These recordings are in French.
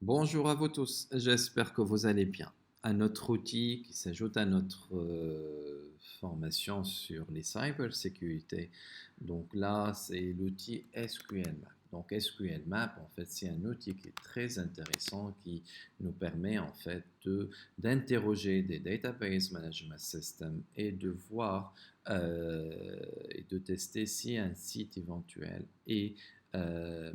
Bonjour à vous tous, j'espère que vous allez bien. Un autre outil qui s'ajoute à notre formation sur les cybersécurité. Donc là, c'est l'outil SQL Map. Donc SQL Map, en fait, c'est un outil qui est très intéressant qui nous permet en fait d'interroger des database management systems et de voir et de tester si un site éventuel euh,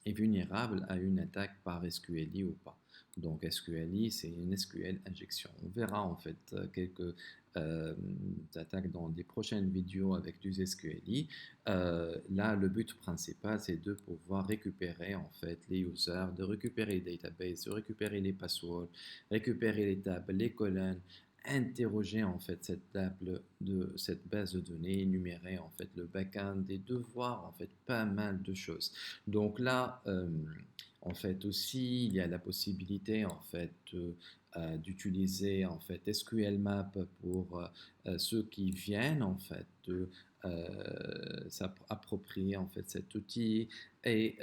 est vulnérable à une attaque par SQLI ou pas. Donc SQLI, c'est une SQL injection. On verra en fait quelques euh, attaques dans des prochaines vidéos avec du SQLI. Là, le but principal, c'est de pouvoir récupérer en fait les users, de récupérer les databases, de récupérer les passwords, récupérer les tables, les colonnes, interroger en fait cette base de données, énumérer en fait le backend et de voir en fait pas mal de choses. Donc là, en fait aussi, il y a la possibilité en fait d'utiliser en fait SQL Map pour ceux qui viennent en fait de s'approprier en fait cet outil et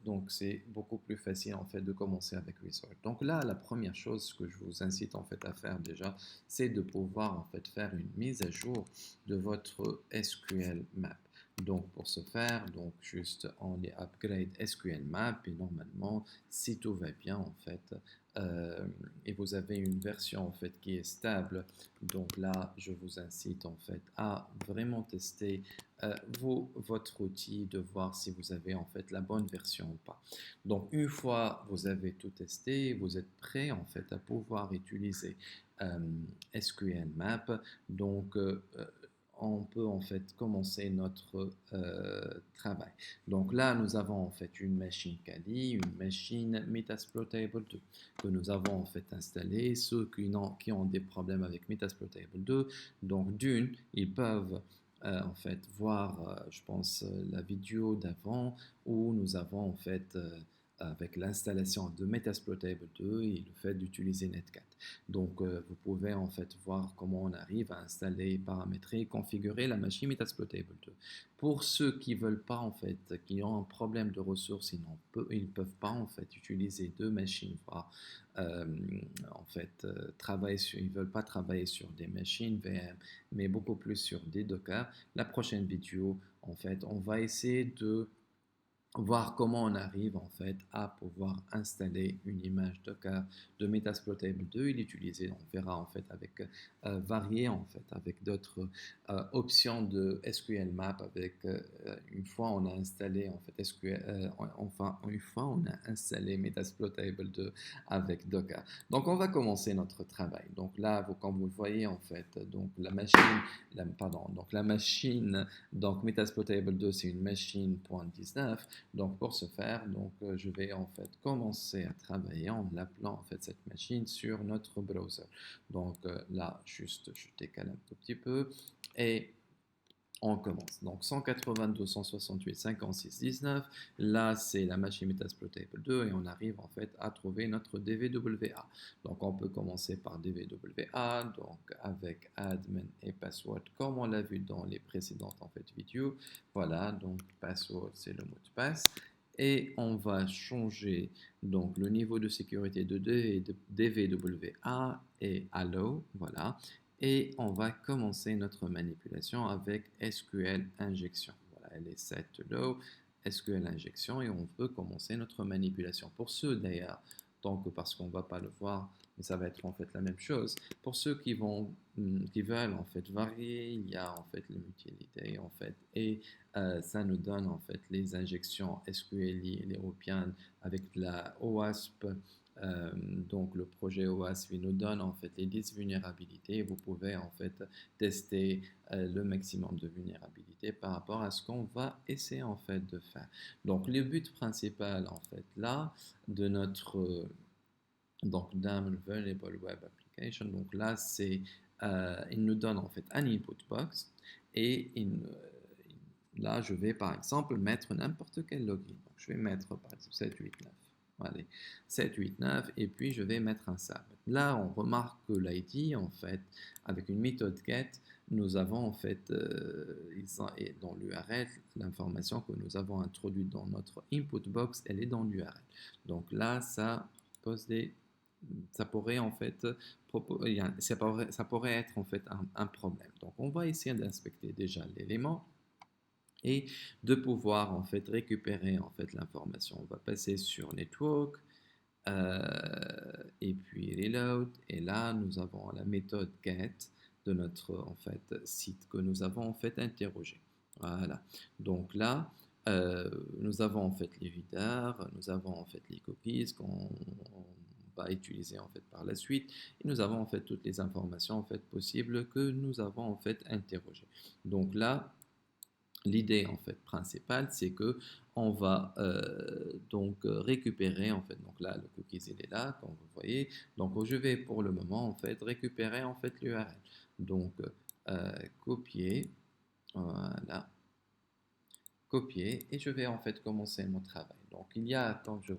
donc c'est beaucoup plus facile en fait de commencer avec Resort. Donc là, la première chose que je vous incite en fait à faire déjà, c'est de pouvoir en fait faire une mise à jour de votre SQL Map. Donc pour ce faire, donc juste on les upgrade SQL Map et normalement, si tout va bien en fait, euh, et vous avez une version en fait qui est stable, donc là je vous incite en fait à vraiment tester votre outil, de voir si vous avez en fait la bonne version ou pas. Donc une fois vous avez tout testé, vous êtes prêt en fait à pouvoir utiliser euh, SQL Map. Donc on peut en fait commencer notre travail. Donc là, nous avons en fait une machine Kali, une machine Metasploitable 2 que nous avons en fait installée. Ceux qui ont des problèmes avec Metasploitable 2, donc d'une, ils peuvent en fait voir, je pense, la vidéo d'avant où nous avons en fait avec l'installation de Metasploitable 2 et le fait d'utiliser Netcat. Donc, vous pouvez en fait voir comment on arrive à installer, paramétrer, configurer la machine Metasploitable 2. Pour ceux qui veulent pas en fait, qui ont un problème de ressources, ils peuvent pas en fait utiliser deux machines, voire euh, en fait ils veulent pas travailler sur des machines VM, mais beaucoup plus sur des Docker. La prochaine vidéo, en fait, on va essayer de voir comment on arrive en fait à pouvoir installer une image Docker de Metasploitable 2 et l'utiliser. On verra en fait avec varier en fait avec d'autres options de SQL Map avec une fois on a installé en fait SQL enfin une fois on a installé Metasploitable 2 avec Docker. Donc on va commencer notre travail. Donc là comme vous le voyez en fait donc la machine donc Metasploitable 2 c'est une machine .19. Donc pour ce faire, donc, je vais en fait commencer à travailler en appelant en fait cette machine sur notre browser. Donc là, juste je décale un tout petit peu et on commence. Donc 192.168.56.19, là c'est la machine Metasploitable 2 et on arrive en fait à trouver notre DVWA. Donc on peut commencer par DVWA, donc avec admin et password comme on l'a vu dans les précédentes en fait vidéos. Voilà, donc password c'est le mot de passe. Et on va changer donc le niveau de sécurité de DVWA et allow, voilà, et on va commencer notre manipulation avec SQL injection. Voilà, elle est set low, SQL injection et on peut commencer notre manipulation. Pour ceux d'ailleurs, donc parce qu'on ne va pas le voir, mais ça va être en fait la même chose. Pour ceux qui veulent en fait varier, il y a en fait l'utilité en fait et ça nous donne en fait les injections SQLi et les European avec la OWASP, donc le projet OWASP nous donne en fait les 10 vulnérabilités. Vous pouvez en fait tester le maximum de vulnérabilités par rapport à ce qu'on va essayer en fait de faire. Donc le but principal en fait là de notre donc d'un Vulnerable Web Application, donc là c'est il nous donne en fait un input box et là je vais par exemple mettre n'importe quel login. Donc je vais mettre par exemple 789. Allez, 7, 8, 9, et puis je vais mettre un sub. Là, on remarque que l'ID, en fait, avec une méthode get, nous avons en fait, dans l'URL, l'information que nous avons introduite dans notre input box, elle est dans l'URL. Donc là, ça pourrait en fait, ça pourrait être en fait un problème. Donc on va essayer d'inspecter déjà l'élément et de pouvoir en fait récupérer en fait l'information. On va passer sur network et puis reload, et là nous avons la méthode get de notre en fait site que nous avons en fait interrogé. Voilà. Donc là nous avons en fait les readers, nous avons en fait les cookies qu'on va utiliser en fait par la suite, et nous avons en fait toutes les informations en fait possibles que nous avons en fait interrogées. Donc là, l'idée en fait principale, c'est que on va récupérer en fait. Donc là, le cookies il est là, comme vous voyez. Donc je vais pour le moment en fait récupérer en fait l'URL. Donc copier, voilà, copier, et je vais en fait commencer mon travail. Donc il y a, comme je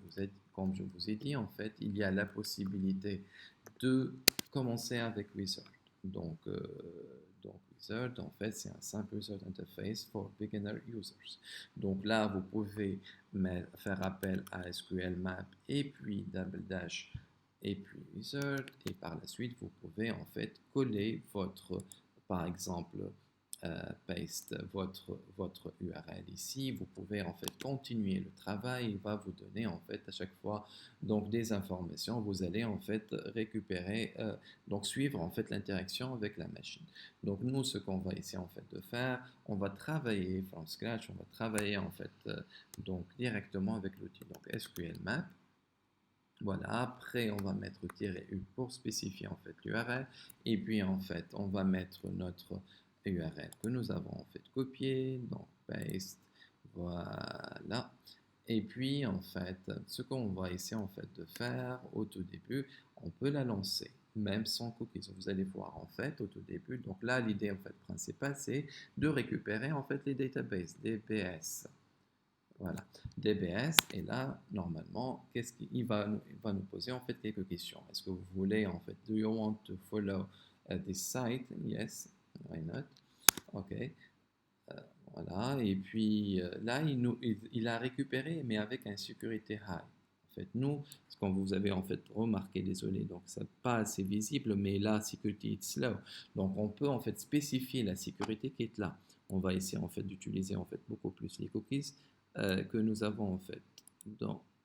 vous ai dit en fait, il y a la possibilité de commencer avec Wizard. Donc, Wizard, en fait, c'est un simple User Interface for Beginner Users. Donc là, vous pouvez faire appel à SQL Map et puis Double Dash et puis Wizard. Et par la suite, vous pouvez en fait coller par exemple, paste votre URL ici. Vous pouvez en fait continuer le travail. Il va vous donner en fait à chaque fois donc des informations. Vous allez en fait récupérer, donc suivre en fait l'interaction avec la machine. Donc nous, ce qu'on va essayer en fait de faire, on va travailler from scratch, on va travailler en fait donc directement avec l'outil donc SQL Map. Voilà, après on va mettre "-u" pour spécifier en fait l'URL, et puis en fait on va mettre notre URL que nous avons en fait copié, donc paste, voilà. Et puis en fait, ce qu'on va essayer en fait de faire au tout début, on peut la lancer même sans cookies. Vous allez voir en fait au tout début. Donc là, l'idée en fait principale, c'est de récupérer en fait les databases, DBS. Voilà, DBS, et là, normalement, il va nous poser en fait quelques questions. Est-ce que vous voulez en fait, do you want to follow this site? Yes, why not? Ok, voilà, et puis là, il a récupéré, mais avec un security high. En fait, nous, quand vous avez en fait remarqué, désolé, donc c'est pas assez visible, mais là, security is low. Donc, on peut en fait spécifier la sécurité qui est là. On va essayer en fait d'utiliser en fait beaucoup plus les cookies que nous avons en fait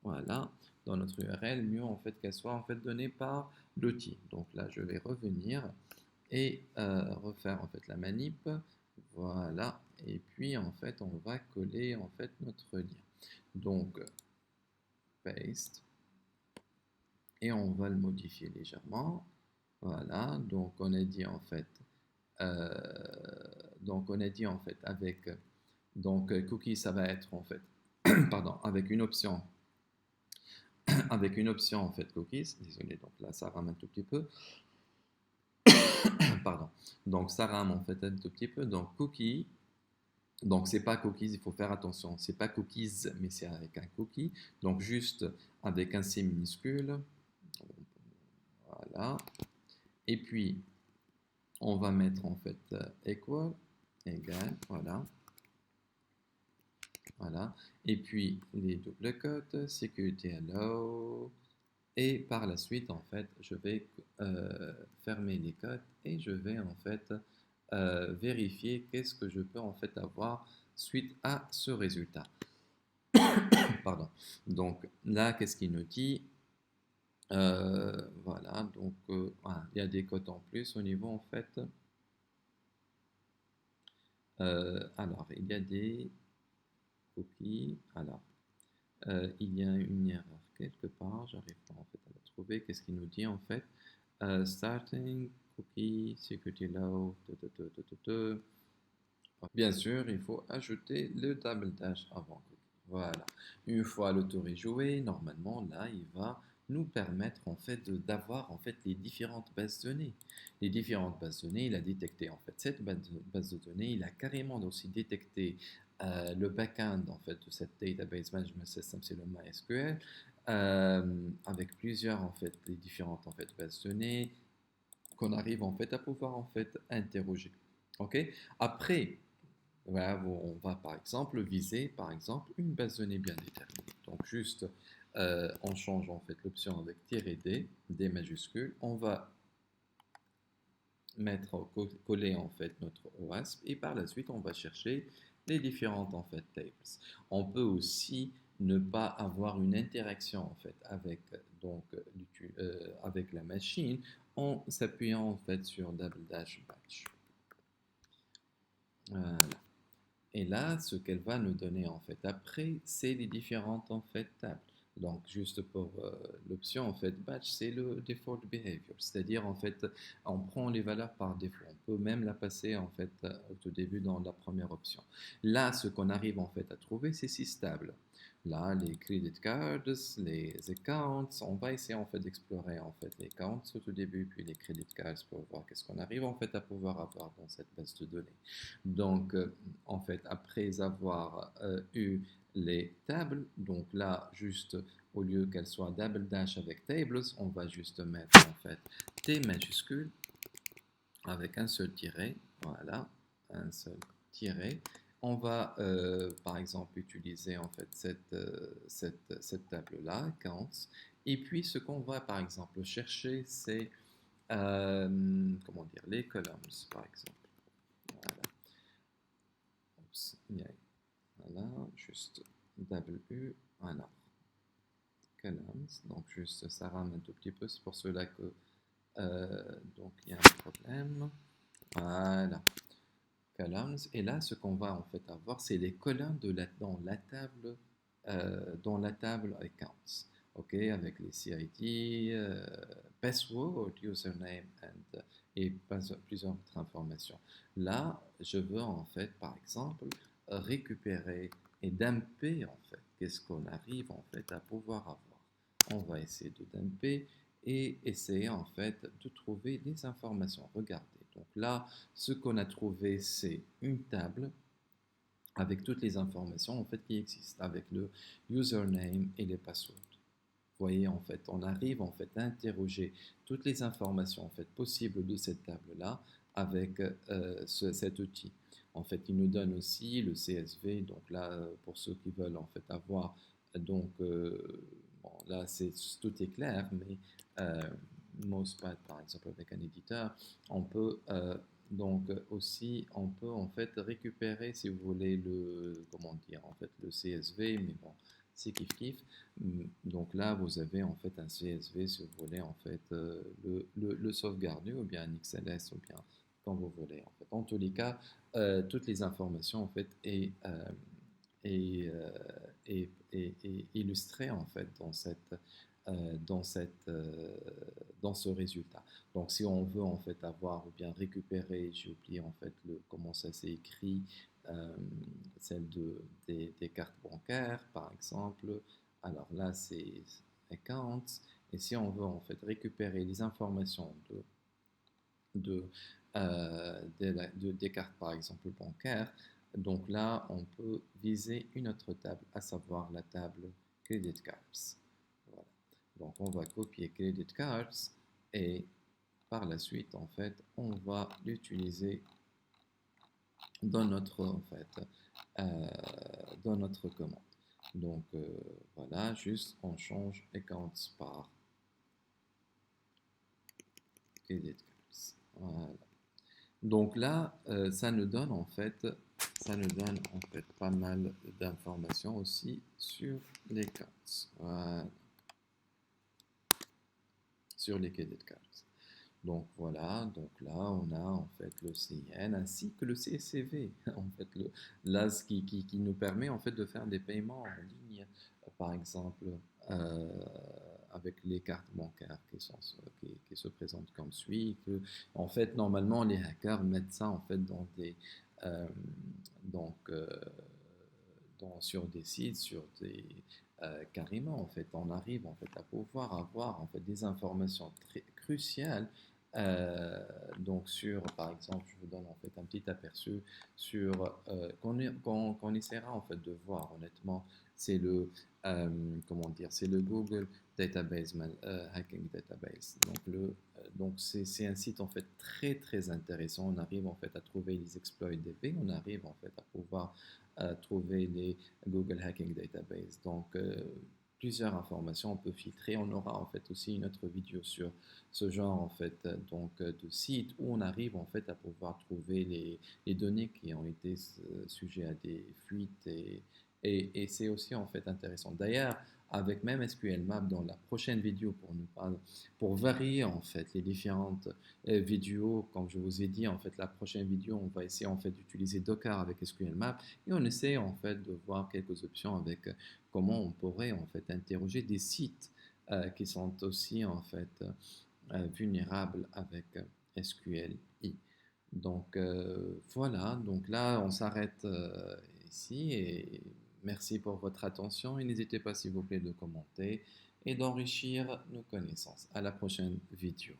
voilà, dans notre URL, mieux en fait qu'elle soit en fait donnée par l'outil. Donc là, je vais revenir et refaire en fait la manip. Voilà, et puis en fait, on va coller en fait notre lien. Donc, paste, et on va le modifier légèrement. Voilà, donc on a dit en fait, euh, avec cookie, ça va être en fait, pardon, avec une option en fait cookies. Désolé, donc là ça rame un tout petit peu. Pardon. Donc ça rame en fait un tout petit peu. Donc cookie. Donc c'est pas cookies, il faut faire attention. C'est pas cookies, mais c'est avec un cookie. Donc juste avec un C minuscule. Voilà. Et puis on va mettre en fait equal, égal, voilà. Voilà. Et puis les double cotes, security allow. Et par la suite, en fait, je vais fermer les codes, et je vais en fait vérifier qu'est-ce que je peux en fait avoir suite à ce résultat. Pardon. Donc là, qu'est-ce qu'il nous dit? Voilà, donc voilà, il y a des codes en plus au niveau en fait. Alors, il y a des cookies. Alors, il y a une erreur quelque part, j'arrive pas en fait à la trouver. Qu'est-ce qu'il nous dit en fait? Starting cookie security low. Bien sûr, il faut ajouter le double dash avant cookie. Voilà. Une fois le tour est joué, normalement là, il va nous permettre en fait d'avoir en fait les différentes bases de données. Les différentes bases de données, il a détecté en fait cette base de données, il a carrément aussi détecté le backend en fait de cette database management system, c'est le MySQL. avec plusieurs en fait, les différentes en fait bases de données qu'on arrive en fait à pouvoir en fait interroger. Ok. Après, voilà, on va par exemple viser par exemple une base de données bien déterminée. Donc juste, on change en fait l'option avec -d, d majuscule. On va mettre coller en fait notre OASP et par la suite on va chercher les différentes en fait tables. On peut aussi ne pas avoir une interaction en fait avec donc avec la machine en s'appuyant en fait sur double dash batch. Voilà. Et là, ce qu'elle va nous donner en fait après, c'est les différentes en fait tables. Donc juste pour l'option en fait batch, c'est le default behavior, c'est-à-dire en fait on prend les valeurs par défaut. On peut même la passer en fait au tout début dans la première option. Là, ce qu'on arrive en fait à trouver, c'est 6 tables. Là, les credit cards, les accounts, on va essayer en fait d'explorer en fait les accounts au tout début, puis les credit cards pour voir qu'est-ce qu'on arrive en fait à pouvoir avoir dans cette base de données. Donc, en fait, après avoir eu les tables, donc là, juste au lieu qu'elles soient double dash avec tables, on va juste mettre en fait T majuscule avec un seul tiret, voilà, un seul tiret. On va par exemple utiliser en fait cette table-là, counts, et puis ce qu'on va par exemple chercher, c'est comment dire, les columns par exemple. Voilà. Oups, voilà, juste W, voilà, columns, donc juste ça rame un tout petit peu, c'est pour cela que donc il y a un problème, voilà, columns, et là ce qu'on va en fait avoir, c'est les colonnes dans la table accounts, ok, avec les CID, password, username, et plusieurs autres informations. Là, je veux en fait, par exemple, récupérer et dumper en fait. Qu'est-ce qu'on arrive en fait à pouvoir avoir? On va essayer de dumper et essayer en fait de trouver des informations. Regardez. Donc là, ce qu'on a trouvé, c'est une table avec toutes les informations en fait qui existent, avec le username et les passwords. Vous voyez, en fait, on arrive en fait à interroger toutes les informations en fait possibles de cette table-là avec cet outil. En fait, il nous donne aussi le CSV. Donc là, pour ceux qui veulent en fait avoir, donc bon, là tout est clair, mais euh, Mousepad par exemple avec un éditeur, on peut donc aussi on peut en fait récupérer si vous voulez le comment dire en fait le CSV, mais bon c'est kiff kiff. Donc là, vous avez en fait un CSV si vous voulez en fait le sauvegarder ou bien un XLS ou bien quand vous voulez en fait. En tous les cas, toutes les informations en fait est, euh, est illustrées en fait dans dans ce résultat. Donc si on veut en fait avoir ou bien récupérer, j'ai oublié en fait comment ça s'est écrit, euh, celle des cartes bancaires par exemple. Alors là, c'est accounts. Et si on veut en fait récupérer les informations de, des cartes par exemple bancaires, donc là, on peut viser une autre table, à savoir la table credit cards. Voilà. Donc on va copier credit cards et par la suite, en fait, on va l'utiliser dans notre en fait dans notre commande. Donc voilà, juste on change accounts par credit cards. Voilà. Donc là, ça nous donne en fait pas mal d'informations aussi sur les cards, voilà, sur les credit cards. Donc voilà, donc là on a en fait le CIN ainsi que le CSCV, en fait là ce qui nous permet en fait de faire des paiements en ligne, par exemple euh, avec les cartes bancaires qui se présentent comme suit, que en fait normalement les hackers mettent ça en fait dans des euh, donc sur des sites, sur des carrément en fait on arrive en fait à pouvoir avoir en fait des informations très cruciales Euh, donc sur, par exemple, je vous donne en fait un petit aperçu sur qu'on essaiera en fait de voir honnêtement, c'est comment dire, c'est le Google Hacking Database. Donc c'est un site en fait très très intéressant. On arrive en fait à trouver les exploits d'épée, on arrive en fait à pouvoir trouver les Google Hacking Database. Donc plusieurs informations on peut filtrer. On aura en fait aussi une autre vidéo sur ce genre en fait de site où on arrive en fait à pouvoir trouver les données qui ont été sujets à des fuites et c'est aussi en fait intéressant. D'ailleurs, avec même SQL Map dans la prochaine vidéo pour varier en fait les différentes vidéos, comme je vous ai dit en fait la prochaine vidéo on va essayer en fait d'utiliser Docker avec SQL Map et on essaie en fait de voir quelques options avec comment on pourrait en fait interroger des sites qui sont aussi en fait vulnérables avec SQLi. Donc voilà, donc là on s'arrête ici et merci pour votre attention et n'hésitez pas s'il vous plaît de commenter et d'enrichir nos connaissances. À la prochaine vidéo.